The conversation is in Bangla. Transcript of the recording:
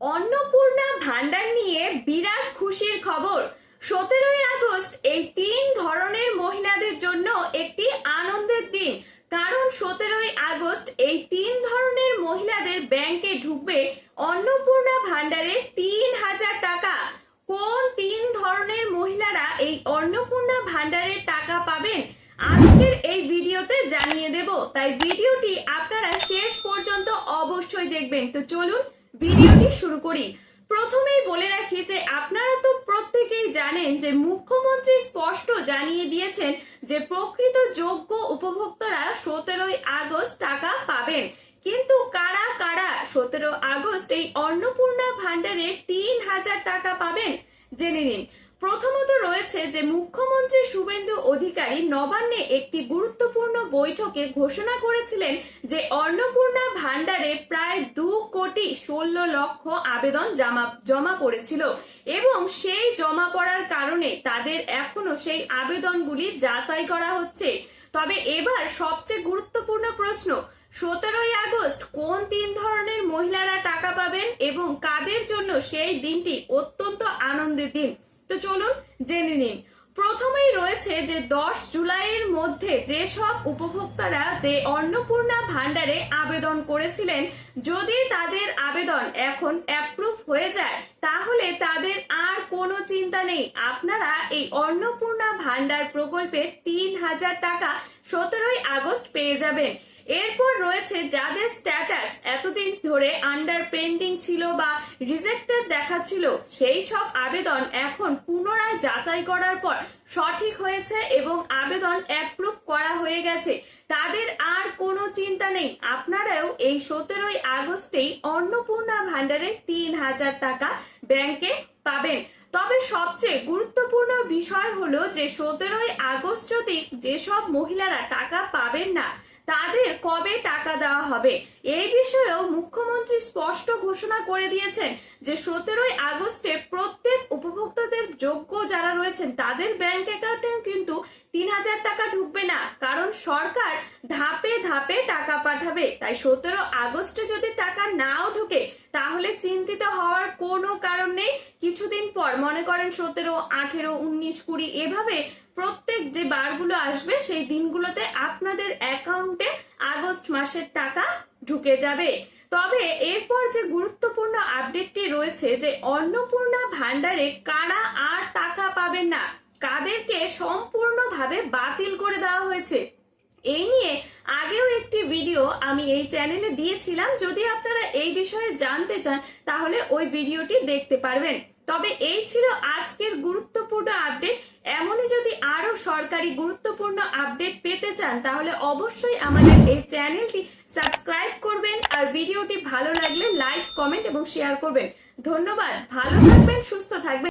अन्नपूर्णा भांडार নিয়ে বিরাট খুশির খবর। 17ই আগস্ট এই তিন ধরনের মহিলাদের জন্য একটি আনন্দের দিন, কারণ 17ই আগস্ট এই তিন ধরনের মহিলাদের ব্যাংকে ঢুকবে অন্নপূর্ণা ভান্ডারের 3000 টাকা। কোন তিন ধরনের মহিলারা এই অন্নপূর্ণা ভান্ডারের টাকা পাবেন আজকের এই ভিডিওতে জানিয়ে দেব, তাই ভিডিওটি আপনারা শেষ পর্যন্ত অবশ্যই দেখবেন। তো চলুন ভিডিওটি শুরু করি। প্রথমেই বলে রাখি যে আপনারা তো প্রত্যেকেই জানেন যে মুখ্যমন্ত্রী স্পষ্ট জানিয়ে দিয়েছেন যে প্রকৃত যোগ্য উপভোক্তারা 17ই আগস্ট টাকা পাবেন। কিন্তু কারা কারা 17 আগস্ট এই অন্নপূর্ণা ভান্ডারের 3000 টাকা পাবেন জেনে নিন। প্রথমত রয়েছে যে মুখ্যমন্ত্রী শুভেন্দু অধিকারী নবান্নে একটি গুরুত্বপূর্ণ বৈঠকে ঘোষণা করেছিলেন যে অন্নপূর্ণা ভান্ডারে প্রায় 2,16,00,000 আবেদন জমা পড়েছিল এবং সেই জমা পড়ার কারণে তাদের এখনো সেই আবেদনগুলি যাচাই করা হচ্ছে। তবে এবার সবচেয়ে গুরুত্বপূর্ণ প্রশ্ন, 17ই আগস্ট কোন তিন ধরনের মহিলারা টাকা পাবেন এবং কাদের জন্য সেই দিনটি অত্যন্ত আনন্দের দিন, তো চলুন জেনে নিন। প্রথমেই রয়েছে যে 10 জুলাইয়ের মধ্যে যেসব উপভোক্তারা যে অন্নপূর্ণা ভান্ডারে আবেদন করেছিলেন, যদি তাদের আবেদন এখন অ্যাপ্রুভ হয়ে যায় তাহলে তাদের আর কোনো চিন্তা নেই, আপনারা এই অন্নপূর্ণা ভান্ডার প্রকল্পের 3000 টাকা 17ই আগস্ট পেয়ে যাবেন। এরপর রয়েছে যাদের স্ট্যাটাস এতদিন ধরে আন্ডার পেন্ডিং ছিল বা রিজেক্টেড দেখাচ্ছিল, সেই সব আবেদন এখন পুনরায় যাচাই করার পর সঠিক হয়েছে এবং আবেদন অ্যাপ্রুভ করা হয়ে গেছে, তাদের আর কোনো চিন্তা নেই, আপনারাও এই 17ই আগস্টেই অন্নপূর্ণা ভান্ডারের 3000 টাকা ব্যাংকে পাবেন। তবে সবচেয়ে গুরুত্বপূর্ণ বিষয় হলো যে 17ই আগস্ট যদি যেসব মহিলারা টাকা পাবেন না তাদের কবে টাকা দেওয়া হবে এই বিষয়েও মুখ্যমন্ত্রী স্পষ্ট ঘোষণা করে দিয়েছেন যে 17ই আগস্টে প্রত্যেক উপভোক্তাদের যোগ্য যারা রয়েছেন তাদের ব্যাংক অ্যাকাউন্টে কিন্তু 3000 টাকা ঢুকবে না, কারণ সরকার ধাপে ধাপে টাকা পাঠাবে। তাই 17 আগস্টে যদি টাকা নাও ঢুকে তাহলে চিন্তিত হওয়ার কোনো কারণ নেই। কিছুদিন পর মনে করেন 17, 18, 19, 20 এভাবে প্রত্যেক যে বারগুলো আসবে সেই দিনগুলোতে আপনাদের অ্যাকাউন্টে আগস্ট মাসের টাকা ঢুকে যাবে। তবে এরপর যে গুরুত্বপূর্ণ আপডেটটি রয়েছে যে অন্নপূর্ণা ভান্ডারে কারা আর টাকা পাবেন না, কাদেরকে সম্পূর্ণভাবে বাতিল করে দেওয়া হয়েছে, এই নিয়ে আগেও একটি ভিডিও আমি এই চ্যানেলে দিয়েছিলাম, যদি আপনারা এই বিষয়ে জানতে চান তাহলে ওই ভিডিওটি দেখতে পারবেন। তবে এই ছিল আজকের গুরুত্বপূর্ণ আপডেট। এমনই যদি আরো সরকারি গুরুত্বপূর্ণ আপডেট পেতে চান তাহলে অবশ্যই আমাদের এই চ্যানেলটি সাবস্ক্রাইব করবেন আর ভিডিওটি ভালো লাগলে লাইক, কমেন্ট এবং শেয়ার করবেন। ধন্যবাদ, ভালো থাকবেন, সুস্থ থাকবেন।